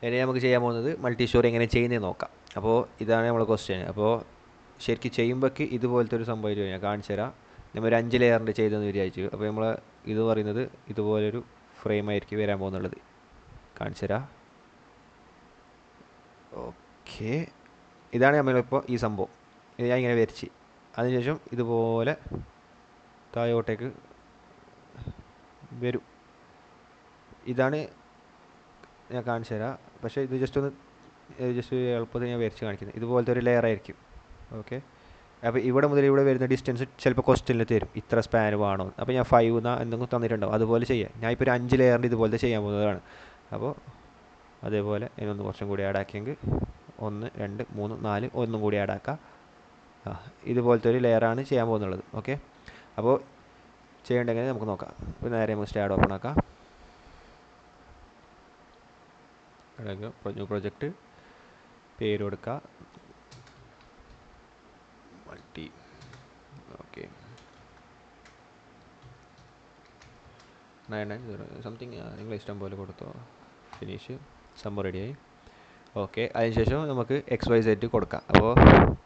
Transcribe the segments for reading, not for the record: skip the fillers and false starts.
ഇനി നമുക്ക് ചെയ്യാൻ പോകുന്നത് മൾട്ടി സ്റ്റോറി എങ്ങനെ ചെയ്യുന്നതെന്ന് നോക്കാം. അപ്പോൾ ഇതാണ് നമ്മളെ ക്വസ്റ്റ്യൻ. അപ്പോൾ ശരിക്കും ചെയ്യുമ്പോഴേക്ക് ഇതുപോലത്തെ ഒരു സംഭവം ഞാൻ കാണിച്ചു തരാം. നമ്മൾ ഒരു 5 ലെയറിൻ്റെ ചെയ്തെന്ന് വിചാരിച്ചു. അപ്പോൾ നമ്മൾ ഇത് പറയുന്നത് ഇതുപോലൊരു ഫ്രെയിം ആയിരിക്കും വരാൻ പോകുന്നുള്ളത്. കാണിച്ചു തരാം. ഓക്കെ, ഇതാണ് നമ്മളിപ്പോൾ ഈ സംഭവം. ഇത് ഞാൻ ഇങ്ങനെ വരച്ച് അതിനുശേഷം ഇതുപോലെ താഴോട്ടേക്ക് വരും. ഇതാണ് ഞാൻ കാണിച്ചു തരാം. പക്ഷേ ഇത് ജസ്റ്റ് എളുപ്പത്തിൽ ഞാൻ വരച്ച് കാണിക്കുന്നത്. ഇതുപോലത്തെ ഒരു ലെയർ ആയിരിക്കും. ഓക്കെ, അപ്പോൾ ഇവിടെ മുതൽ ഇവിടെ വരുന്ന ഡിസ്റ്റൻസ് ചിലപ്പോൾ ക്വസ്റ്റ്യനിൽ തരും ഇത്ര സ്പാൻ വേണോ. അപ്പോൾ ഞാൻ 5 എന്തെങ്കിലും തന്നിട്ടുണ്ടാവും. അതുപോലെ ചെയ്യാം. ഞാൻ ഇപ്പോൾ ഒരു 5 ലെയറിൻ്റെ ഇതുപോലത്തെ ചെയ്യാൻ പോകുന്നതാണ്. അപ്പോൾ അതേപോലെ ഇതിനൊന്ന് കുറച്ചും കൂടി ആഡ് ആക്കിയെങ്കിൽ 1 2 3 4 ഒന്നും കൂടി ആഡ് ആക്കാം. ഇതുപോലത്തെ ഒരു ലെയറാണ് ചെയ്യാൻ പോകുന്നുള്ളത്. ഓക്കെ, അപ്പോൾ ചെയ്യേണ്ടെങ്കിൽ നമുക്ക് നോക്കാം. ഇപ്പോൾ നേരെ നമുക്ക് സ്റ്റാഡ് ഓപ്പൺ ആക്കാം. ന്യൂ പ്രൊജക്റ്റ് പേര് കൊടുക്കുക, മൾട്ടി. ഓക്കെ, 990 സംതിങ് നിങ്ങൾ ഇഷ്ടം പോലെ കൊടുത്തോ. ഫിനിഷ്, സംഭവം റെഡിയായി. ഓക്കെ, അതിനുശേഷം നമുക്ക് XYZ കൊടുക്കാം. അപ്പോൾ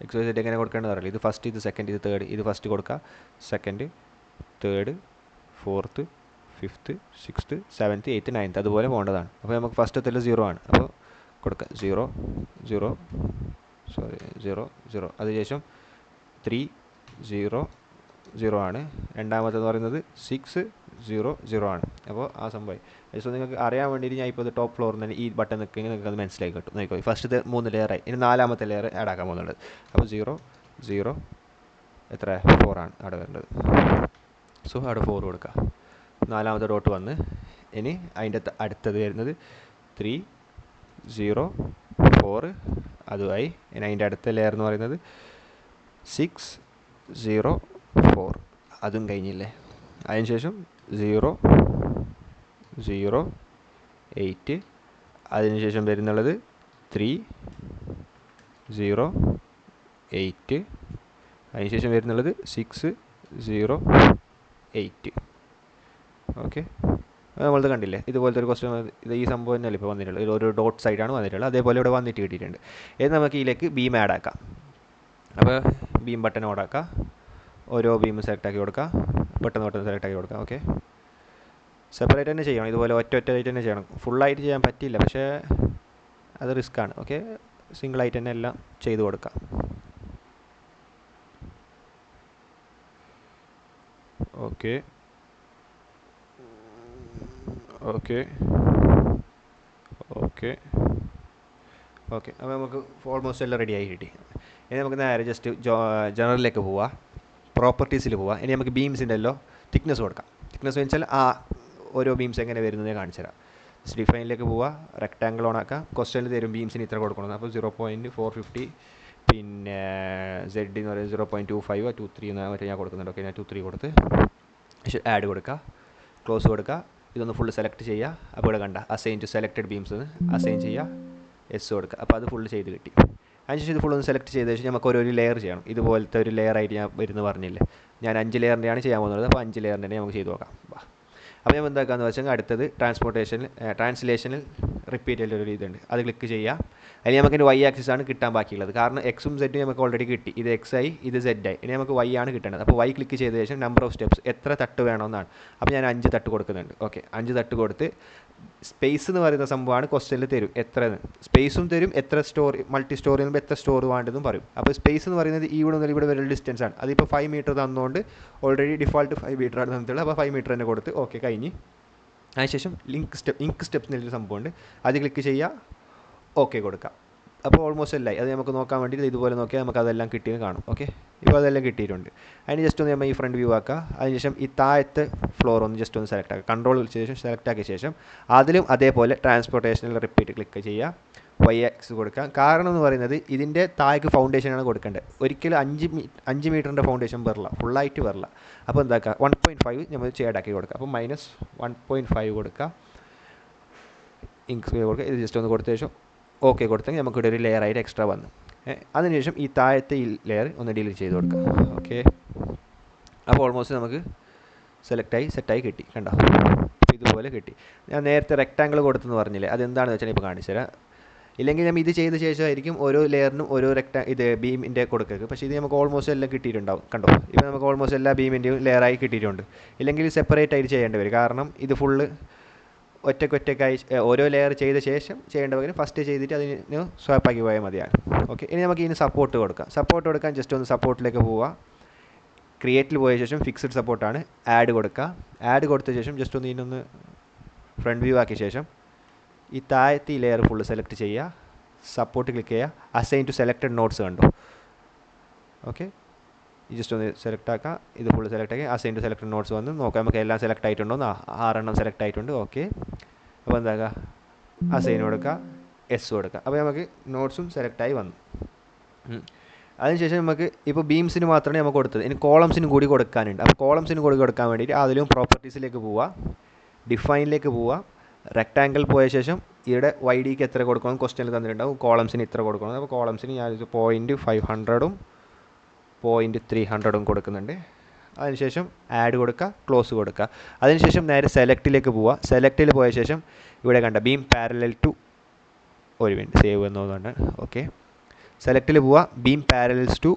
XYZ എങ്ങനെ കൊടുക്കേണ്ടത് അറിയില്ല. ഇത് ഫസ്റ്റ്, ഇത് സെക്കൻഡ്, ഇത് തേർഡ്. ഇത് ഫസ്റ്റ് കൊടുക്കുക, second, third, fourth, fifth, sixth, seventh, eighth, ninth അതുപോലെ പോകേണ്ടതാണ്. അപ്പോൾ നമുക്ക് ഫസ്റ്റത്തിൽ 0 ആണ്. അപ്പോൾ കൊടുക്കുക 0 0 0. അതിനുശേഷം 3 0 0 ആണ്. രണ്ടാമത്തെന്ന് പറയുന്നത് 6 0 0 ആണ്. അപ്പോൾ ആ സംഭവം ജസ്റ്റ് നിങ്ങൾക്ക് അറിയാൻ വേണ്ടിയിട്ട് ഞാൻ ഇപ്പോൾ ഇത് ടോപ്പ് ഫ്ലോറിൽ നിന്ന് ഈ ബട്ടൺ നിൽക്കുകയെങ്കിൽ നിങ്ങൾക്ക് അത് മനസ്സിലാക്കി കിട്ടും. നോക്കിക്കോ, ഫസ്റ്റ് 3 ലെയറായി. ഇനി 4ാമത്തെ ലെയർ ആഡ് ആക്കാൻ പോകുന്നുണ്ട്. അപ്പോൾ 0 0 എത്ര 4 ആണ് അവിടെ വരേണ്ടത്. സോ അവിടെ 4 കൊടുക്കുക. 4ാമത്തെ ഡോട്ട് വന്ന് ഇനി അതിൻ്റെ അടുത്തത് വരുന്നത് 3 0 4 അതുമായി. ഇനി അതിൻ്റെ അടുത്ത ലെയർ എന്ന് പറയുന്നത് 6 0 4 അതും കഴിഞ്ഞില്ലേ. അതിനുശേഷം 0 0 8. അതിനുശേഷം വരുന്നുള്ളത് 3 0 8. അതിനുശേഷം വരുന്നുള്ളത് 6 0 8. ഓക്കെ, നമ്മളത് കണ്ടില്ലേ. ഇതുപോലത്തെ ഒരു ക്വസ്റ്റ്യൻ ഇത് ഈ സംഭവം തന്നെയല്ലേ ഇപ്പോൾ വന്നിട്ടുള്ളത്. ഒരു ഡോട്ട് സൈഡാണ് വന്നിട്ടുള്ളത്. അതേപോലെ ഇവിടെ വന്നിട്ട് കിട്ടിയിട്ടുണ്ട്. ഇത് നമുക്ക് ഇതിലേക്ക് ബീം ആഡ് ആക്കാം. അപ്പോൾ ബീം ബട്ടൺ ഓൺ ആക്കാം. ഓരോ ബീം സെലക്ട് ആക്കി കൊടുക്കുക. ബട്ടൺ സെലക്ട് ആക്കി കൊടുക്കുക. ഓക്കെ, സെപ്പറേറ്റ് തന്നെ ചെയ്യണം. ഇതുപോലെ ഒറ്റയായിട്ട് തന്നെ ചെയ്യണം. ഫുള്ളായിട്ട് ചെയ്യാൻ പറ്റില്ല, പക്ഷേ അത് റിസ്ക്കാണ്. ഓക്കെ, സിംഗിളായിട്ട് തന്നെ എല്ലാം ചെയ്ത് കൊടുക്കാം. ഓക്കെ ഓക്കെ ഓക്കെ ഓക്കെ അപ്പോൾ നമുക്ക് ഓൾമോസ്റ്റ് എല്ലാം റെഡി ആയി കിട്ടി. ഇനി നമുക്ക് നേരെ ജസ്റ്റ് ജനറലിലേക്ക് പോവാം, പ്രോപ്പർട്ടീസിൽ പോവാം. ഇനി നമുക്ക് ബീംസിൻ്റെ എല്ലാം തിക്നെസ് കൊടുക്കാം. തിക്നെസ് വെച്ചാൽ ആ ഓരോ ബീംസ് എങ്ങനെ വരുന്നത് കാണിച്ചു തരാം. ഡിഫൈനിലേക്ക് പോവുക, റെക്ടാങ്കിൾ ഓൺ ആക്കാം. ക്വസ്റ്റ്യനിൽ തരും ബീംസിന് ഇത്ര കൊടുക്കണം. അപ്പോൾ 0.450, പിന്നെ Z എന്ന് പറയുന്നത് 0.25 23 മറ്റേ ഞാൻ കൊടുക്കുന്നുണ്ട്. ഓക്കെ, ഞാൻ 23 കൊടുത്ത് ആഡ് കൊടുക്കുക, ക്ലോസ് കൊടുക്കുക. ഇതൊന്ന് ഫുള്ള് സെലക്ട് ചെയ്യുക. അപ്പോൾ ഇവിടെ കണ്ട assign to selected beams assign ചെയ്യുക, എസ് കൊടുക്കുക. അപ്പോൾ അത് ഫുള്ള് ചെയ്ത് കിട്ടി. അതിനുശേഷം ഇത് ഫുള്ളൊന്ന് സെലക്ട് ചെയ്ത ശേഷം നമുക്ക് ഒരു ലെയർ ചെയ്യണം. ഇതുപോലത്തെ ഒരു ലെയർ ആയിട്ട് ഞാൻ വരുന്നത് പറഞ്ഞില്ലേ. ഞാൻ 5 ലെയറിൻ്റെയാണ് ചെയ്യാൻ പോകുന്നത്. അപ്പോൾ 5 ലെയറിൻ്റെ തന്നെ നമുക്ക് ചെയ്ത് നോക്കാം. അപ്പോൾ ഞാൻ എന്താക്കാന്ന് വെച്ചാൽ അടുത്തത് ട്രാൻസ്ലേഷനിൽ റിപ്പീറ്റ് ചെയ്തൊരു ഇതുണ്ട്, അത് ക്ലിക്ക് ചെയ്യുക. അതിന് നമുക്കിനി Y ആക്സിസ് ആണ് കിട്ടാൻ ബാക്കിയുള്ളത്. കാരണം എക്സും സെഡും നമുക്ക് ഓൾറെഡി കിട്ടി. ഇത് X ആയി, ഇത് Z ആയി. ഇനി നമുക്ക് Y ആണ് കിട്ടേണ്ടത്. അപ്പോൾ Y ക്ലിക്ക് ചെയ്ത ശേഷം നമ്പർ ഓഫ് സ്റ്റെപ്സ് എത്ര തട്ട് വേണമെന്നാണ്. അപ്പോൾ ഞാൻ 5 തട്ട് കൊടുക്കുന്നുണ്ട്. ഓക്കെ, 5 തട്ട് കൊടുത്ത് സ്പേസ് എന്ന് പറയുന്ന സംഭവമാണ് ക്വസ്റ്റ്യനിൽ തരും. എത്ര സ്പേസും തരും, എത്ര സ്റ്റോറി മൾട്ടി സ്റ്റോറി ആകുമ്പോൾ എത്ര സ്റ്റോർ വേണ്ടതും പറയും. അപ്പോൾ സ്പേസ് എന്ന് പറയുന്നത് ഇവിടെ മുതൽ ഇവിടെ വരെ ഡിസ്റ്റൻസ് ആണ്. അതിപ്പോൾ 5 മീറ്റർ തന്നുകൊണ്ട് ഓൾറെഡി ഡിഫോൾട്ട് 5 മീറ്റർ ആണ് തന്നിട്ടുള്ളത്. അപ്പോൾ 5 മീറ്റർ തന്നെ കൊടുത്ത് ഓക്കെ കഴിഞ്ഞ്. അതിനുശേഷം ഇങ്ക് സ്റ്റെപ്സ് എന്നൊരു സംഭവമുണ്ട്, അത് ക്ലിക്ക് ചെയ്യുക, ഓക്കെ കൊടുക്കുക. അപ്പോൾ ഓൾമോസ്റ്റ് എല്ലാം അത് നമുക്ക് നോക്കാൻ വേണ്ടിയിട്ട് ഇതുപോലെ നോക്കിയാൽ നമുക്ക് അതെല്ലാം കിട്ടിയെന്ന് കാണും. ഓക്കെ, ഇപ്പോൾ അതെല്ലാം കിട്ടിയിട്ടുണ്ട്. അതിന് ജസ്റ്റ് ഒന്ന് നമ്മൾ ഈ ഫ്രണ്ട് വ്യൂ ആക്കുക. അതിനുശേഷം ഈ താഴത്തെ ഫ്ലോർ ഒന്ന് ജസ്റ്റ് ഒന്ന് സെലക്ട് ആക്കുക. കൺട്രോൾ വിളിച്ച ശേഷം സെലക്ട് ആക്കിയ ശേഷം അതിലും അതേപോലെ ട്രാൻസ്പോർട്ടേഷനിൽ റിപ്പീറ്റ് ക്ലിക്ക് ചെയ്യുക, Y ആക്സിസ് കൊടുക്കുക. കാരണം എന്ന് പറയുന്നത് ഇതിൻ്റെ താഴേക്ക് ഫൗണ്ടേഷനാണ് കൊടുക്കേണ്ടത്. ഒരിക്കലും 5 മീറ്ററിൻ്റെ ഫൗണ്ടേഷൻ വരില്ല, ഫുള്ളായിട്ട് വരില്ല. അപ്പോൾ എന്താക്കുക 1.5 നമ്മൾ ഷെയ്ഡാക്കി കൊടുക്കുക. അപ്പോൾ -1.5 കൊടുക്കുക, ഇങ്ക് കൊടുക്കുക. ഇത് ജസ്റ്റ് ഒന്ന് കൊടുത്ത ശേഷം ഓക്കെ കൊടുത്തെങ്കിൽ നമുക്കിവിടെ ഒരു ലെയർ ആയിട്ട് എക്സ്ട്രാ വന്നു. അതിനുശേഷം ഈ താഴത്തെ ഈ ലെയർ ഒന്ന് ഡിലീറ്റ് ചെയ്ത് കൊടുക്കുക. ഓക്കെ, അപ്പോൾ ഓൾമോസ്റ്റ് നമുക്ക് സെറ്റായി കിട്ടി. കണ്ടോ, ഇതുപോലെ കിട്ടി. ഞാൻ നേരത്തെ റെക്റ്റാങ്കിൾ കൊടുത്തെന്ന് പറഞ്ഞില്ലേ, അതെന്താണെന്ന് വെച്ചാൽ ഇപ്പോൾ കാണിച്ചു തരാം. ഇല്ലെങ്കിൽ നമ്മൾ ഇത് ചെയ്ത ശേഷമായിരിക്കും ഓരോ ലെയറിനും ഓരോ ഇത് ബീമിൻ്റെ കൊടുക്കുക. പക്ഷേ ഇത് നമുക്ക് ഓൾമോസ്റ്റ് എല്ലാം കിട്ടിയിട്ടുണ്ടാവും. കണ്ടോ, ഇപ്പോൾ നമുക്ക് ഓൾമോസ്റ്റ് എല്ലാ ബീമിൻ്റെയും ലെയറായി കിട്ടിയിട്ടുണ്ട്. ഇല്ലെങ്കിൽ സെപ്പറേറ്റ് ആയിട്ട് ചെയ്യേണ്ടി വരും. കാരണം ഇത് ഫുള്ള് ഒറ്റയ്ക്കായി ഓരോ ലെയർ ചെയ്ത ശേഷം ചെയ്യേണ്ട പകരം ഫസ്റ്റ് ചെയ്തിട്ട് അതിന് സ്വാപ്പാക്കി പോയാൽ മതിയാണ്. ഓക്കെ, ഇനി നമുക്ക് ഇതിന് സപ്പോർട്ട് കൊടുക്കാം. സപ്പോർട്ട് കൊടുക്കാൻ ജസ്റ്റ് ഒന്ന് സപ്പോർട്ടിലേക്ക് പോവുക. ക്രിയേറ്റിൽ പോയ ശേഷം ഫിക്സഡ് സപ്പോർട്ടാണ്. ആഡ് കൊടുക്കുക. ആഡ് കൊടുത്ത ശേഷം ജസ്റ്റ് ഒന്ന് ഇതിനൊന്ന് ഫ്രണ്ട് വ്യൂ ആക്കിയ ശേഷം ഈ താഴത്തെ ലെയർ ഫുള്ള് സെലക്ട് ചെയ്യുക. സപ്പോർട്ട് ക്ലിക്ക് ചെയ്യുക. അസൈൻ ടു സെലക്റ്റഡ് നോട്ട്സ് കണ്ടു. ഓക്കെ, ജസ്റ്റ് ഒന്ന് സെലക്ട് ആക്കുക. ഇത് ഫുള്ള് സെലക്ട് ആക്കി അസൈൻ ടു സെലക്റ്റഡ് നോട്ട്സ് വന്ന് നോക്കാം നമുക്ക് എല്ലാം സെലക്ട് ആയിട്ടുണ്ടോ. 6 സെലക്ട് ആയിട്ടുണ്ട്. ഓക്കെ, അപ്പോൾ എന്താക്കുക, അസൈൻ കൊടുക്കുക, എസ് കൊടുക്കുക. അപ്പോൾ നമുക്ക് നോട്ട്സും സെലക്റ്റായി വന്നു. അതിനുശേഷം നമുക്ക് ഇപ്പോൾ ബീംസിന് മാത്രമേ നമുക്ക് കൊടുത്തത്. ഇനി കോളംസിനും കൂടി കൊടുക്കാനുണ്ട്. അപ്പോൾ കോളംസിന് കൂടി കൊടുക്കാൻ വേണ്ടിയിട്ട് അതിലും പ്രോപ്പർട്ടീസിലേക്ക് പോവുക. ഡിഫൈനിലേക്ക് പോവുക. റെക്റ്റാങ്കിൾ പോയ ശേഷം ഇവിടെ YDക്ക് എത്ര കൊടുക്കണം ക്വസ്റ്റ്യനിൽ തന്നിട്ടുണ്ടാവും. കോളംസിന് ഇത്ര കൊടുക്കണം. അപ്പോൾ കോളംസിന് ഞാൻ 0.500 0.300 കൊടുക്കുന്നുണ്ട്. അതിനുശേഷം ആഡ് കൊടുക്കുക, ക്ലോസ് കൊടുക്കുക. അതിനുശേഷം നേരെ സെലക്റ്റിലേക്ക് പോവുക. സെലക്റ്റിൽ പോയ ശേഷം ഇവിടെ കണ്ട ബീം പാരലൽ ടു ഒരു മിനിറ്റ് സേവ് എന്നതുകൊണ്ട്. ഓക്കെ, സെലക്റ്റിൽ പോവുക. ബീം പാരലൽസ് ടു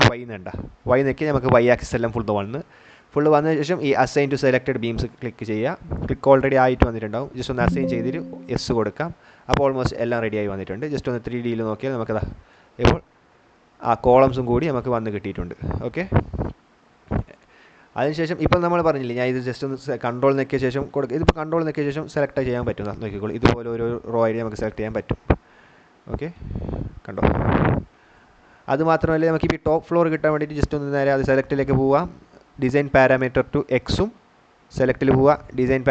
വൈ എന്നുണ്ട. വൈ നോക്കി നമുക്ക് Y ആക്സിസ് എല്ലാം ഫുള്ള് വന്ന ശേഷം ഈ assign to selected beams click ചെയ്യുക. ക്ലിക്ക് ഓൾറെഡി ആയിട്ട് വന്നിട്ടുണ്ടാവും. ജസ്റ്റ് ഒന്ന് അസൈൻ ചെയ്തിട്ട് എസ് കൊടുക്കാം. അപ്പോൾ ഓൾമോസ്റ്റ് എല്ലാം റെഡിയായി വന്നിട്ടുണ്ട്. ജസ്റ്റ് ഒന്ന് 3Dയിൽ നോക്കിയാൽ നമുക്കതാ ഇപ്പോൾ ആ കോളംസും കൂടി നമുക്ക് വന്ന് കിട്ടിയിട്ടുണ്ട്. ഓക്കെ, അതിനുശേഷം ഇപ്പം നമ്മൾ പറഞ്ഞില്ലേ, ഞാൻ ഇത് ജസ്റ്റ് ഒന്ന് കൺട്രോൾ നെക്കിയ ശേഷം ഇതിപ്പോൾ കൺട്രോൾ നെക്കിയ ശേഷം സെലക്ട് ചെയ്യാൻ പറ്റും. നോക്കിക്കോളൂ, ഇതുപോലെ ഒരു റോ ആയിട്ട് നമുക്ക് സെലക്ട് ചെയ്യാൻ പറ്റും. ഓക്കെ, കണ്ടോ. അതുമാത്രമല്ല നമുക്ക് ഇപ്പോൾ ടോപ്പ് ഫ്ലോർ കിട്ടാൻ വേണ്ടിയിട്ട് ജസ്റ്റ് ഒന്ന് നേരെ അത് സെലക്റ്റിലേക്ക് പോവാം. ഡിസൈൻ പാരാമീറ്റർ ടു എക്സും സെലക്റ്റിൽ പോവുക. ഡിസൈൻ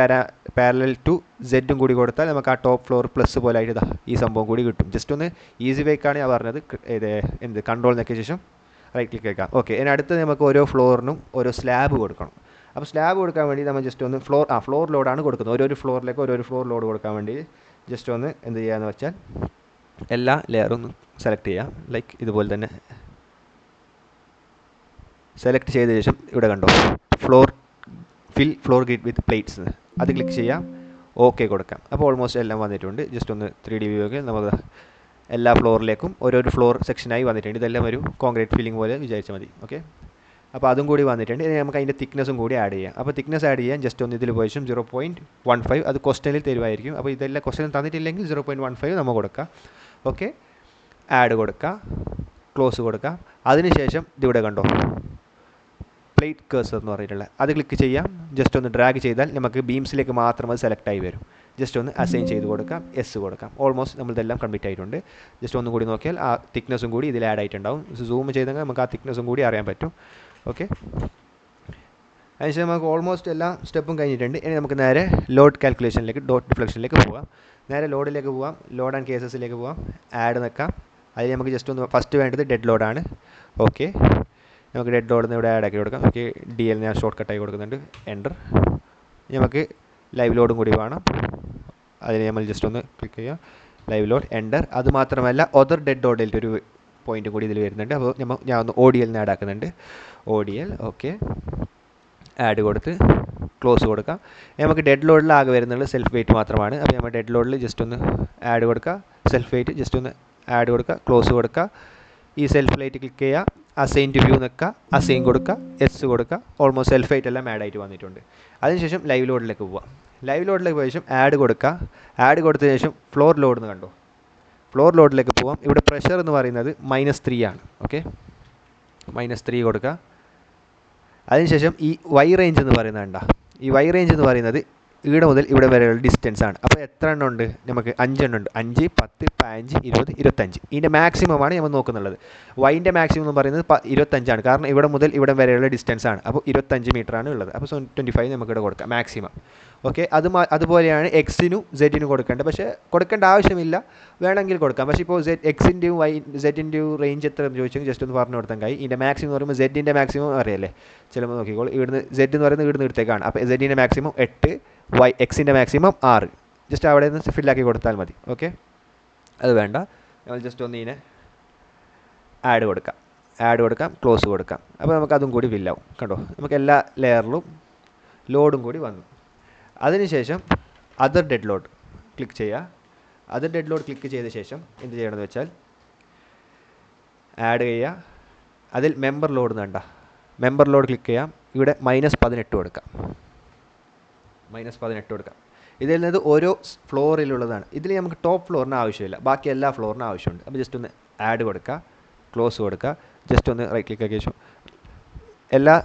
പാരലൽ ടു സെഡും കൂടി കൊടുത്താൽ നമുക്ക് ആ ടോപ്പ് ഫ്ലോർ പ്ലസ് പോലെ ആയിട്ട് ഈ സംഭവം കൂടി കിട്ടും. ജസ്റ്റ് ഒന്ന് ഈസി വേക്കാണ് ഞാൻ പറഞ്ഞത്. എന്ത് കൺട്രോൾ നെക്കിയ ശേഷം റൈറ്റ് ക്ലിക്ക് വെക്കാം. ഓക്കെ, ഇനി അടുത്ത് നമുക്ക് ഓരോ ഫ്ലോറിനും ഓരോ സ്ലാബ് കൊടുക്കണം. അപ്പോൾ സ്ലാബ് കൊടുക്കാൻ വേണ്ടി നമ്മൾ ജസ്റ്റ് ഒന്ന് ഫ്ലോർ ലോഡാണ് കൊടുക്കുന്നത്. ഓരോ ഫ്ലോറിലേക്ക് ഓരോ ഫ്ലോർ ലോഡ് കൊടുക്കാൻ വേണ്ടി ജസ്റ്റ് ഒന്ന് എന്ത് ചെയ്യാന്ന് വെച്ചാൽ എല്ലാ ലെയറും സെലക്ട് ചെയ്യാം. ലൈക്ക് ഇതുപോലെ തന്നെ സെലക്ട് ചെയ്ത ശേഷം ഇവിടെ കണ്ടോ ഫിൽ ഫ്ലോർ ഗ്രിഡ് വിത്ത് പ്ലേറ്റ്സ്, അത് ക്ലിക്ക് ചെയ്യാം. ഓക്കെ കൊടുക്കാം. അപ്പോൾ ഓൾമോസ്റ്റ് എല്ലാം വന്നിട്ടുണ്ട്. ജസ്റ്റ് ഒന്ന് 3D വ്യൂ ഒക്കെ നമുക്ക് എല്ലാ ഫ്ലോറിലേക്കും ഓരോ ഫ്ലോർ സെക്ഷനായി വന്നിട്ടുണ്ട്. ഇതെല്ലാം ഒരു കോൺക്രീറ്റ് ഫില്ലിംഗ് പോലെ വിചാരിച്ചാൽ മതി. ഓക്കെ, അപ്പോൾ അതും കൂടി വന്നിട്ടുണ്ട്. ഇനി നമുക്ക് അതിൻ്റെ തിക്നെസ്സും കൂടി ആഡ് ചെയ്യാം. അപ്പോൾ തിക്നെസ് ആഡ് ചെയ്യാൻ ജസ്റ്റ് ഒന്ന് ഇതിൽ പോയി 0.15 അത് ക്വസ്റ്റനിൽ തരുമായിരിക്കും. അപ്പോൾ ഇതെല്ലാം ക്വസ്റ്റനിൽ തന്നിട്ടില്ലെങ്കിൽ 0.15 നമ്മൾ കൊടുക്കുക. ഓക്കെ, ആഡ് കൊടുക്കുക, ക്ലോസ് കൊടുക്കുക. അതിനുശേഷം ഇതിവിടെ കണ്ടോ പ്ലേറ്റ് കേഴ്സർ എന്ന് പറഞ്ഞിട്ടുള്ള അത് ക്ലിക്ക് ചെയ്യാം. ജസ്റ്റ് ഒന്ന് ഡ്രാഗ് ചെയ്താൽ നമുക്ക് ബീംസിലേക്ക് മാത്രം അത് സെലക്ട് ആയി വരും. ജസ്റ്റ് ഒന്ന് അസൈൻ ചെയ്ത് കൊടുക്കാം, എസ് കൊടുക്കാം. ഓൾമോസ്റ്റ് നമ്മളിതെല്ലാം കംപ്ലീറ്റ് ആയിട്ടുണ്ട്. ജസ്റ്റ് ഒന്നും കൂടി നോക്കിയാൽ ആ തിക്നെസ്സും കൂടി ഇതിൽ ആഡ് ആയിട്ടുണ്ടാവും. സൂം ചെയ്തെങ്കിൽ നമുക്ക് ആ തിക്നെസ്സും കൂടി അറിയാൻ പറ്റും. ഓക്കെ, അതിനുശേഷം നമുക്ക് ഓൾമോസ്റ്റ് എല്ലാ സ്റ്റെപ്പും കഴിഞ്ഞിട്ടുണ്ട്. ഇനി നമുക്ക് നേരെ ലോഡ് കാൽക്കുലേഷനിലേക്ക് ഡോട്ട് ഡിഫ്ലക്ഷനിലേക്ക് പോകാം. നേരെ ലോഡിലേക്ക് പോകാം. ലോഡ് ആൻഡ് കേസസിലേക്ക് പോകാം. ആഡ് നിൽക്കാം. അതിൽ നമുക്ക് ജസ്റ്റ് ഒന്ന് ഫസ്റ്റ് വേണ്ടത് ഡെഡ് ലോഡാണ്. ഓക്കെ, നമുക്ക് ഡെഡ് ലോഡിൽ നിന്ന് ഇവിടെ ആഡ് ആക്കി കൊടുക്കാം. ഓക്കെ, DL ഞാൻ ഷോർട്ട് കട്ടായി കൊടുക്കുന്നുണ്ട്. എൻ്റർ. നമുക്ക് ലൈവ് ലോഡും കൂടി വേണം. അതിന് നമ്മൾ ജസ്റ്റ് ഒന്ന് ക്ലിക്ക് ചെയ്യാം. Live load, enter. അതുമാത്രമല്ല ഒതർ ഡെഡ് ലോഡിൻ്റെ ഒരു പോയിൻറ്റും കൂടി ഇതിൽ വരുന്നുണ്ട്. അപ്പോൾ ഞാൻ ഒന്ന് ODL ആഡ് ആക്കുന്നുണ്ട്. ODL. ഓക്കെ, ആഡ് കൊടുത്ത് ക്ലോസ് കൊടുക്കാം. നമുക്ക് ഡെഡ് ലോഡിൽ ആകെ വരുന്നത് സെൽഫ് വെയിറ്റ് മാത്രമാണ്. അപ്പോൾ നമ്മൾ ഡെഡ് ലോഡിൽ ജസ്റ്റ് ഒന്ന് ആഡ് കൊടുക്കുക. സെൽഫ് വെയിറ്റ് ജസ്റ്റ് ഒന്ന് ആഡ് കൊടുക്കുക, ക്ലോസ് കൊടുക്കുക. ഈ സെൽഫ് ലൈറ്റ് ക്ലിക്ക് ചെയ്യുക. അസൈൻ ടു വ്യൂ നിൽക്കുക, അസൈൻ കൊടുക്കുക, എസ് കൊടുക്കുക. ഓൾമോസ്റ്റ് സെൽഫ് ലൈറ്റ് എല്ലാം ആഡ് ആയിട്ട് വന്നിട്ടുണ്ട്. അതിനുശേഷം ലൈവ് ലോഡിലേക്ക് പോവുക. ലൈവ് ലോഡിലേക്ക് പോയ ശേഷം ആഡ് കൊടുക്കുക. ആഡ് കൊടുത്തതിന് ശേഷം ഫ്ലോർ ലോഡ് എന്ന് കണ്ടോ, ഫ്ലോർ ലോഡിലേക്ക് പോവാം. ഇവിടെ പ്രഷർ എന്ന് പറയുന്നത് -3 ആണ്. ഓക്കെ, -3 കൊടുക്കുക. അതിനുശേഷം ഈ Y റേഞ്ച് എന്ന് പറയുന്നത് കണ്ട, ഈ Y റേഞ്ച് എന്ന് പറയുന്നത് ഇവിടെ മുതൽ ഇവിടെ വരെയുള്ള ഡിസ്റ്റൻസ് ആണ്. അപ്പോൾ എത്ര എണ്ണം ഉണ്ട് നമുക്ക്? 5 എണ്ണം ഉണ്ട്. 5, 10, 15, 20, 25. ഇതിൻ്റെ മാക്സിമമാണ് നമ്മൾ നോക്കുന്നുള്ളത്. വൈൻ്റെ മാക്സിമം എന്ന് പറയുന്നത് 25 ആണ്. കാരണം ഇവിടെ മുതൽ ഇവിടെ വരെയുള്ള ഡിസ്റ്റൻസ് ആണ്. അപ്പോൾ 25 മീറ്ററാണ് ഉള്ളത്. അപ്പോൾ 25 നമുക്കിവിടെ കൊടുക്കാം മാക്സിമം. ഓക്കെ, അതുപോലെയാണ് എക്സിനും സെഡിനും കൊടുക്കേണ്ടത്. പക്ഷേ കൊടുക്കേണ്ട ആവശ്യമില്ല, വേണമെങ്കിൽ കൊടുക്കാം. പക്ഷേ ഇപ്പോൾ എക്സിൻ്റെയും സെഡിൻ്റെയും റേഞ്ച് എത്ര എന്ന് ചോദിച്ചെങ്കിൽ ജസ്റ്റ് ഒന്ന് പറഞ്ഞു കൊടുത്താൽ കഴിയും. ഇതിൻ്റെ മാക്സിമം എന്ന് പറയുമ്പോൾ സെഡിൻ്റെ മാക്സിമം അറിയാലേ, ചിലപ്പോൾ നോക്കിക്കോളൂ. ഇവിടുന്ന് സെഡ് എന്ന് പറയുന്നത് ഇവിടുന്ന് എടുത്തേക്കാണ്. അപ്പോൾ സെഡിൻ്റെ മാക്സിമം 8, എക്സിൻ്റെ മാക്സിമം 6. ജസ്റ്റ് അവിടെ നിന്ന് ഫില്ലാക്കി കൊടുത്താൽ മതി. ഓക്കെ, അത് വേണ്ട. നമ്മൾ ജസ്റ്റ് ഒന്ന് ഇതിനെ ആഡ് കൊടുക്കാം, ക്ലോസ് കൊടുക്കാം. അപ്പോൾ നമുക്ക് അതും കൂടി ഫില്ലാവും. കണ്ടോ, നമുക്ക് എല്ലാ ലെയറിലും ലോഡും കൂടി വന്നു. അതിനുശേഷം അതർ ഡെഡ് ലോഡ് ക്ലിക്ക് ചെയ്യുക. അതർ ഡെഡ് ലോഡ് ക്ലിക്ക് ചെയ്ത ശേഷം എന്ത് ചെയ്യണമെന്ന് വെച്ചാൽ ആഡ് ചെയ്യുക. അതിൽ മെമ്പർ ലോഡ് വേണ്ട, മെമ്പർ ലോഡ് ക്ലിക്ക് ചെയ്യാം. ഇവിടെ -18 കൊടുക്കാം, -18 കൊടുക്കാം. ഇതിൽ നിന്ന് ഓരോ ഫ്ലോറിലുള്ളതാണ്. ഇതിൽ നമുക്ക് ടോപ്പ് ഫ്ലോറിന് ആവശ്യമില്ല, ബാക്കി എല്ലാ ഫ്ലോറിനും ആവശ്യമുണ്ട്. അപ്പോൾ ജസ്റ്റ് ഒന്ന് ആഡ് കൊടുക്കുക, ക്ലോസ് കൊടുക്കുക, ജസ്റ്റ് ഒന്ന് റൈറ്റ് ക്ലിക്ക് ആക്കിയ ശേഷം എല്ലാ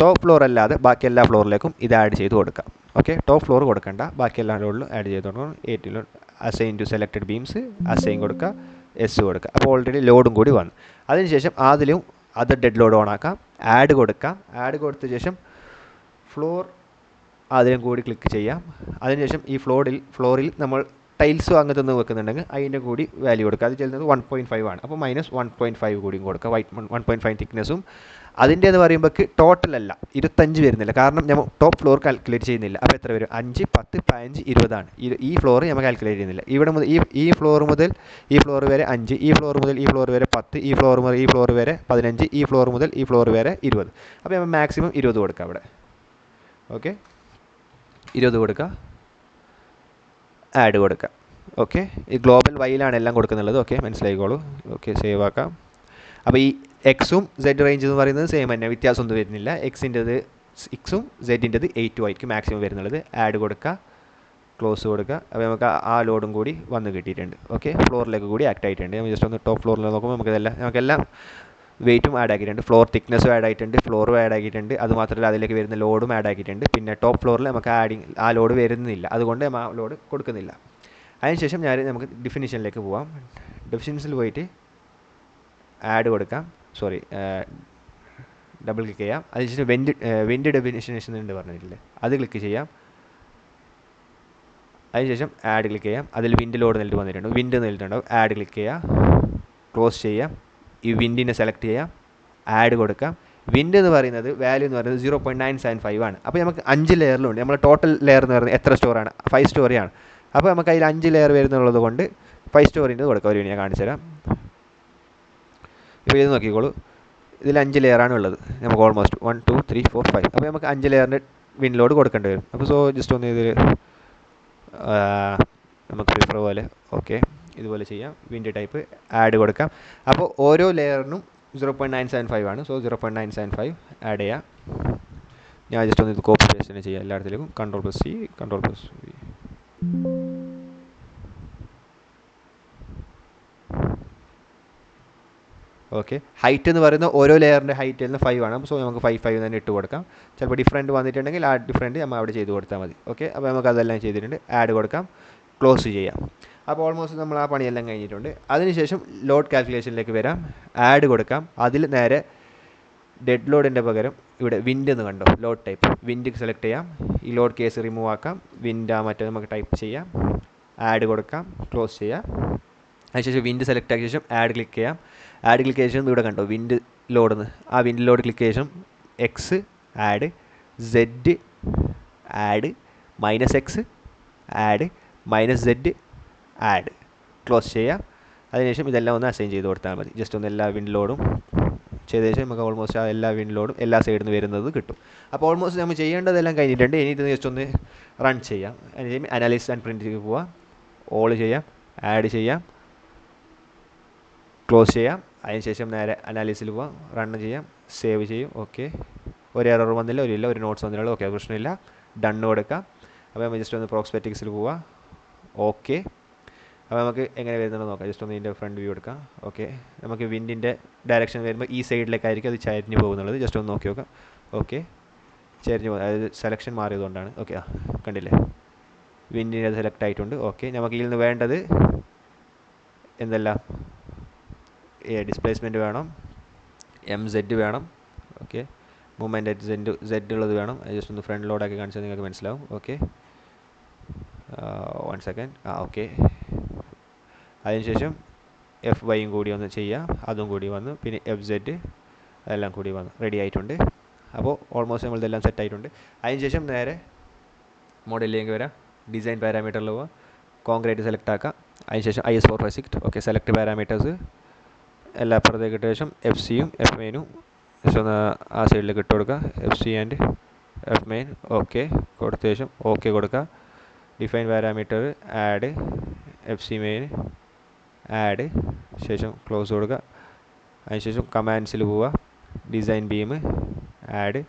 ടോപ്പ് ഫ്ലോർ അല്ലാതെ ബാക്കി എല്ലാ ഫ്ലോറിലേക്കും ഇത് ആഡ് ചെയ്ത് കൊടുക്കാം. ഓക്കെ, ടോപ്പ് ഫ്ലോർ കൊടുക്കണ്ട, ബാക്കി എല്ലാ ലോഡിലും ആഡ് ചെയ്ത് കൊടുക്കണം. 8 assign to selected beams assign കൊടുക്കുക, എസ് കൊടുക്കുക. അപ്പോൾ ഓൾറെഡി ലോഡും കൂടി വന്നു. അതിനുശേഷം അതിലും അതർ ഡെഡ് ലോഡ് ഓൺ ആക്കാം, ആഡ് കൊടുക്കാം. ആഡ് കൊടുത്ത ശേഷം ഫ്ലോർ അതിലും കൂടി ക്ലിക്ക് ചെയ്യാം. അതിനുശേഷം ഈ ഫ്ലോറിൽ നമ്മൾ ടൈൽസോ അങ്ങനത്തെ ഒന്ന് വെക്കുന്നുണ്ടെങ്കിൽ അതിൻ്റെ കൂടി വാല്യൂ കൊടുക്കുക. അത് ചെയ്യുന്നത് 1.5 ആണ്. അപ്പോൾ -1.5 കൂടിയും കൊടുക്കുക. 1.5 തിക്നെസ്സും. അതിൻ്റെ എന്ന് പറയുമ്പോൾ ടോട്ടൽ അല്ല 25 വരുന്നില്ല, കാരണം നമ്മൾ ടോപ്പ് ഫ്ലോർ കാൽക്കുലേറ്റ് ചെയ്യുന്നില്ല. അപ്പോൾ എത്ര വരും? 5, 10, 15, 20 ആണ്. ഈ ഫ്ലോർ നമ്മൾ കാൽക്കുലേറ്റ് ചെയ്യുന്നില്ല. ഇവിടെ മുതൽ ഈ ഫ്ലോർ മുതൽ ഈ ഫ്ലോർ വരെ 5, ഈ ഫ്ലോർ മുതൽ ഈ ഫ്ലോർ വരെ 10, ഈ ഫ്ലോർ മുതൽ ഈ ഫ്ലോർ വരെ 15, ഈ ഫ്ലോർ മുതൽ ഈ ഫ്ലോർ വരെ 20. അപ്പോൾ നമ്മൾ മാക്സിമം 20 കൊടുക്കുക അവിടെ. ഓക്കെ, 20 കൊടുക്കുക, ആഡ് കൊടുക്കുക. ഓക്കെ, ഈ ഗ്ലോബൽ വൈയിലാണ് എല്ലാം കൊടുക്കുന്നുള്ളത്. ഓക്കെ, മനസ്സിലായിക്കോളൂ. ഓക്കെ, സേവ് ആക്കാം. അപ്പോൾ ഈ എക്സും സെഡ് റേഞ്ച് എന്ന് പറയുന്നത് സെയിം തന്നെ, വ്യത്യാസമൊന്നും വരുന്നില്ല. എക്സിൻ്റെത് 6ഉം സെഡിൻ്റെത് 8ഉം ആയിരിക്കും മാക്സിമം വരുന്നുള്ളത്. ആഡ് കൊടുക്കുക, ക്ലോസ് കൊടുക്കുക. അപ്പോൾ നമുക്ക് ആ ലോഡും കൂടി വന്ന് കിട്ടിയിട്ടുണ്ട്. ഓക്കെ, ഫ്ലോറിലേക്ക് കൂടി ആക്ട് ആയിട്ടുണ്ട്. നമ്മൾ ജസ്റ്റ് ഒന്ന് ടോപ്പ് ഫ്ലോറിൽ നോക്കുമ്പോൾ നമുക്കെല്ലാം വെയിറ്റും ആഡ് ആക്കിയിട്ടുണ്ട്, ഫ്ലോർ തിക്നെസ്സും ആഡ് ആയിട്ടുണ്ട്, ഫ്ലോറും ആഡ് ആക്കിയിട്ടുണ്ട്. അതുമാത്രമല്ല അതിലേക്ക് വരുന്ന ലോഡും ആഡ് ആക്കിയിട്ടുണ്ട്. പിന്നെ ടോപ്പ് ഫ്ലോറിൽ നമുക്ക് ആ ലോഡ് വരുന്നില്ല, അതുകൊണ്ട് ആ ലോഡ് കൊടുക്കുന്നില്ല. അതിനുശേഷം നമുക്ക് ഡെഫിനിഷനിലേക്ക് പോവാം. ഡെഫിനിഷനിൽ പോയിട്ട് ആഡ് കൊടുക്കാം, ഡബിൾ ക്ലിക്ക് ചെയ്യാം. അതിനുശേഷം വെൻഡ് ഡെഫിനിഷൻ ഉണ്ട് പറഞ്ഞിട്ടില്ലേ, അത് ക്ലിക്ക് ചെയ്യാം. അതിനുശേഷം ആഡ് ക്ലിക്ക് ചെയ്യാം. അതിൽ വിൻഡ് ലോഡ് നെല്ലിട്ട് വന്നിട്ടുണ്ട്, വിൻഡ് നെല്ലിട്ടുണ്ടാവും. ആഡ് ക്ലിക്ക് ചെയ്യാം, ക്ലോസ് ചെയ്യാം. ഈ വിൻഡിനെ സെലക്ട് ചെയ്യാം, ആഡ് കൊടുക്കാം. വിൻഡ് എന്ന് പറയുന്നത് വാല്യൂ എന്ന് പറയുന്നത് 0.975 ആണ്. അപ്പോൾ നമുക്ക് 5 ലെയറിലുണ്ട്. നമ്മൾ ടോട്ടൽ ലെയർ എന്ന് പറയുന്നത് എത്ര സ്റ്റോറാണ്? 5 സ്റ്റോറിയാണ്. അപ്പോൾ നമുക്ക് അതിൽ 5 ലെയർ വരുന്നുള്ളത് കൊണ്ട് 5 സ്റ്റോറിൻ്റെ കൊടുക്കാം. ഒരു ഞാൻ കാണിച്ചു തരാം. ഇപ്പോൾ ഇത് നോക്കിക്കോളൂ, ഇതിൽ 5 ലെയറാണ് ഉള്ളത്. നമുക്ക് ഓൾമോസ്റ്റ് 1, 2, 3, 4, 5. അപ്പോൾ നമുക്ക് 5 ലെയറിൻ്റെ വിൻഡ് ലോഡ് കൊടുക്കേണ്ടി വരും. അപ്പോൾ ജസ്റ്റ് ഒന്ന് ഇതിൽ നമുക്ക് പ്രിഫർ പോലെ ഓക്കെ ഇതുപോലെ ചെയ്യാം. വിൻഡ് ടൈപ്പ് ആഡ് കൊടുക്കാം. അപ്പോൾ ഓരോ ലെയറിനും 0.975 ആണ്. 0.975 ആഡ് ചെയ്യാം. ഞാൻ ജസ്റ്റ് ഒന്ന് ഇത് കോപ്പി പേസ്റ്റ് തന്നെ ചെയ്യാം എല്ലായിടത്തിലേക്കും. Ctrl+C, Ctrl+V. ഓക്കെ, ഹൈറ്റ് എന്ന് പറയുന്നത് ഓരോ ലെയറിൻ്റെ ഹൈറ്റ് എന്ന് 5 ആണ്. നമുക്ക് 5 തന്നെ ഇട്ട് കൊടുക്കാം. ചിലപ്പോൾ ഡിഫറൻറ്റ് വന്നിട്ടുണ്ടെങ്കിൽ ആ ഡിഫറൻറ്റ് നമ്മൾ അവിടെ ചെയ്ത് കൊടുത്താൽ മതി. ഓക്കെ, അപ്പോൾ നമുക്ക് അതെല്ലാം ചെയ്തിട്ടുണ്ട്. ആഡ് കൊടുക്കാം, ക്ലോസ് ചെയ്യാം. അപ്പോൾ ഓൾമോസ്റ്റ് നമ്മൾ ആ പണിയെല്ലാം കഴിഞ്ഞിട്ടുണ്ട്. അതിനുശേഷം ലോഡ് കാൽക്കുലേഷനിലേക്ക് വരാം. ആഡ് കൊടുക്കാം. അതിൽ നേരെ ഡെഡ് ലോഡിൻ്റെ പകരം ഇവിടെ വിൻഡ് എന്ന് കണ്ടോ, ലോഡ് ടൈപ്പ് വിൻഡ് സെലക്ട് ചെയ്യാം. ഈ ലോഡ് കേസ് റിമൂവ് ആക്കാം. വിൻഡ് മറ്റേ നമുക്ക് ടൈപ്പ് ചെയ്യാം. ആഡ് കൊടുക്കാം, ക്ലോസ് ചെയ്യാം. അതിനുശേഷം വിൻഡ് സെലക്ട് ആക്കിയ ശേഷം ആഡ് ക്ലിക്ക് ചെയ്യാം. ആഡ് ക്ലിക്ക് ചെയ്ത ശേഷം ഇവിടെ കണ്ടോ വിൻഡ് ലോഡെന്ന്, ആ വിൻഡ് ലോഡ് ക്ലിക്ക് ചെയ്ത ശേഷം x add, z add, -X add, -Z add, close ചെയ്യാം. അതിനുശേഷം ഇതെല്ലാം ഒന്ന് അസൈൻ ചെയ്ത് കൊടുത്താൽ മതി. ജസ്റ്റ് ഒന്ന് എല്ലാ വിൻഡ് ലോഡും ചെയ്ത ശേഷം നമുക്ക് ഓൾമോസ്റ്റ് ആ എല്ലാ വിൻഡ് ലോഡും എല്ലാ സൈഡിൽ നിന്ന് വരുന്നത് കിട്ടും. അപ്പോൾ ഓൾമോസ്റ്റ് നമ്മൾ ചെയ്യേണ്ടതെല്ലാം കഴിഞ്ഞിട്ടുണ്ട്. ഇനി ഇത് ജസ്റ്റ് ഒന്ന് റൺ ചെയ്യാം. അതിന് അനാലിസിസ് ആൻഡ് പ്രിൻറ്റിലേക്ക് പോവാം. ഓൾ ചെയ്യാം, ആഡ് ചെയ്യാം, ക്ലോസ് ചെയ്യാം. അതിനുശേഷം നേരെ അനാലിസിൽ പോവാം, റൺ ചെയ്യാം, സേവ് ചെയ്യും. ഓക്കെ, ഒരു എറർ വന്നില്ല, ഒരു നോട്ട്സ് വന്നില്ല. ഓക്കെ, പ്രശ്നമില്ല. ഡണ്ണ് കൊടുക്കാം. അപ്പോൾ നമ്മൾ ജസ്റ്റ് ഒന്ന് പ്രോസ്പെക്റ്റിക്സിൽ പോവാം. ഓക്കെ, അപ്പോൾ നമുക്ക് എങ്ങനെ വരുന്നുണ്ടെന്ന് നോക്കാം. ജസ്റ്റ് ഒന്ന് ഇതിൻ്റെ ഫ്രണ്ട് വ്യൂ എടുക്കാം. ഓക്കെ, നമുക്ക് വിൻഡിൻ്റെ ഡയറക്ഷൻ വരുമ്പോൾ ഈ സൈഡിലേക്കായിരിക്കും അത് ചരിഞ്ഞ് പോകുന്നുള്ളത്. ജസ്റ്റ് ഒന്ന് നോക്കി നോക്കാം. ഓക്കെ, ചരിഞ്ഞ് പോകും, അതായത് സെലക്ഷൻ മാറിയതുകൊണ്ടാണ്. ഓക്കെ, കണ്ടില്ലേ, വിൻഡിൻ്റെ സെലക്ട് ആയിട്ടുണ്ട്. ഓക്കെ, നമുക്ക് ഇതിൽ നിന്ന് വേണ്ടത് എന്തെല്ലാം, ഡിസ്പ്ലേസ്മെൻറ്റ് വേണം, MZ വേണം. ഓക്കെ, മൂവ്മെൻറ്റ് Z ഉള്ളത് വേണം. ജസ്റ്റ് ഒന്ന് ഫ്രണ്ട് ലോഡാക്കി കാണിച്ചാൽ നിങ്ങൾക്ക് മനസ്സിലാവും. Okay, 1 second. ഓക്കെ, അതിനുശേഷം FYയും കൂടി ഒന്ന് ചെയ്യാം. അതും കൂടി വന്നു. പിന്നെ FZ അതെല്ലാം കൂടി വന്നു, റെഡി ആയിട്ടുണ്ട്. അപ്പോൾ ഓൾമോസ്റ്റ് നമ്മളിതെല്ലാം സെറ്റ് ആയിട്ടുണ്ട്. അതിനുശേഷം നേരെ മോഡലിലേക്ക് വരാം. ഡിസൈൻ പാരാമീറ്ററിൽ പോവാം. കോൺക്രീറ്റ് സെലക്ട് ആക്കാം. അതിനുശേഷം IS456. ഓക്കെ, സെലക്ട് പാരാമീറ്റേഴ്സ് എല്ലാ അപ്പുറത്തേക്ക് ഇട്ട ശേഷം FCയും FYനും ജസ്റ്റ് ഒന്ന് ആ സൈഡിലേക്ക് ഇട്ട് കൊടുക്കുക. FC and f main okay കൊടുത്ത ശേഷം ഓക്കെ കൊടുക്കുക. Define parameter add f c main add ശേഷം ക്ലോസ് കൊടുക്കുക. അതിനുശേഷം കമാൻഡ്സിൽ പോവുക. Design beam add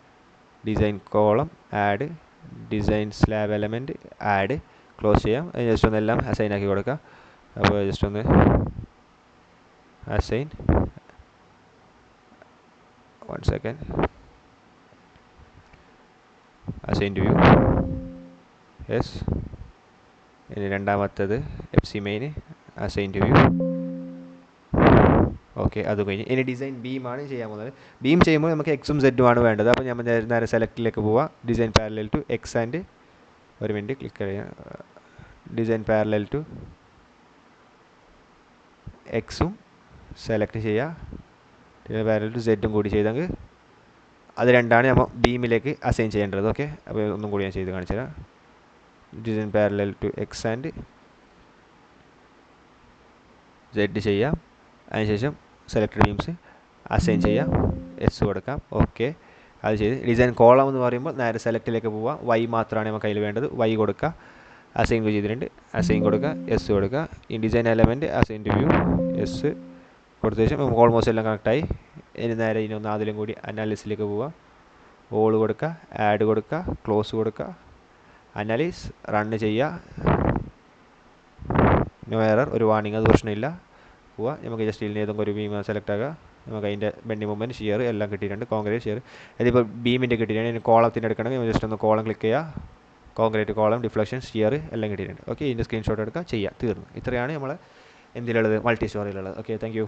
design column add design slab element add close ചെയ്യാം. ജസ്റ്റ് ഒന്നെല്ലാം അസൈൻ ആക്കി കൊടുക്കുക. അപ്പോൾ ജസ്റ്റ് ഒന്ന് assign 1 second assign to view yes. ഇനി രണ്ടാമത്തേത് f c main assign to view okay അത് കഴിഞ്ഞ് ഇനി ഡിസൈൻ ബീമാണ് ചെയ്യാൻ പോകുന്നത്. ബീം ചെയ്യുമ്പോൾ നമുക്ക് എക്സും സെറ്റും ആണ് വേണ്ടത്. അപ്പോൾ നമ്മൾ നേരെ സെലക്റ്റിലേക്ക് പോവുക. Design parallel to x and ഒരു മിനിറ്റ് ക്ലിക്ക് ചെയ്യാം. ഡിസൈൻ പാരലൽ ടു എക്സും സെലക്ട് ചെയ്യുക. ഡിസൈൻ പാരലൽ ടു സെറ്റും കൂടി ചെയ്തെങ്കിൽ അത് രണ്ടാണ് നമ്മൾ ബീമിലേക്ക് അസൈൻ ചെയ്യേണ്ടത്. ഓക്കെ അപ്പോൾ ഒന്നും കൂടി ഞാൻ ചെയ്ത് കാണിച്ചു തരാം. Design parallel to x and z ചെയ്യാം. അതിനുശേഷം സെലക്ടഡ് ബീംസ് അസൈൻ ചെയ്യാം. എസ് കൊടുക്കാം. ഓക്കെ അത് ചെയ്ത് ഡിസൈൻ കോളം എന്ന് പറയുമ്പോൾ നേരെ സെലക്റ്റിലേക്ക് പോവുക. വൈ മാത്രമാണ് നമുക്ക് അതിൽ വേണ്ടത്. വൈ കൊടുക്കുക. അസൈൻ ചെയ്തിട്ടുണ്ട്. അസൈൻ കൊടുക്കുക. എസ് കൊടുക്കുക. ഈ design element assign to view yes കൊടുത്ത ശേഷം നമുക്ക് ഓൾമോസ്റ്റ് എല്ലാം കണക്റ്റായി. ഇനി നേരെ ഇനി ഒന്ന് അതിലും കൂടി അനാലിസിലേക്ക് പോവുക. ഓൾ കൊടുക്കുക. ആഡ് കൊടുക്കുക. ക്ലോസ് കൊടുക്കുക. അനാലിസ് റണ്ണ് ചെയ്യുക. നോ എറർ ഒരു വാർണിംഗ് അത് പ്രശ്നമില്ല. പോവുക. നമുക്ക് ജസ്റ്റ് ഇതിൽ ഏതെങ്കിലും ഒരു ബീം സെലക്ട് ആക്കുക. നമുക്ക് അതിൻ്റെ ബെൻഡിങ് മൂവ്മെൻറ്റ് ഷിയർ എല്ലാം കിട്ടിയിട്ടുണ്ട്. കോൺക്രീറ്റ് ഷിയർ ഇതിപ്പോൾ ബീമിൻ്റെ കിട്ടിയിട്ടുണ്ട്. ഇനി കോളത്തിൻ്റെ എടുക്കണമെങ്കിൽ ജസ്റ്റ് ഒന്ന് കോളം ക്ലിക്ക് ചെയ്യുക. കോൺക്രീറ്റ് കോളം ഡിഫ്ലക്ഷൻ ഷിയർ എല്ലാം കിട്ടിയിട്ടുണ്ട്. ഓക്കെ ഇതിൻ്റെ സ്ക്രീൻഷോട്ട് എടുക്കുക. ചെയ്യുക തീർന്നു. ഇത്രയാണ് നമ്മൾ എന്തിലുള്ളത് മൾട്ടി സ്റ്റോറിയിലുള്ളത്. Okay thank U.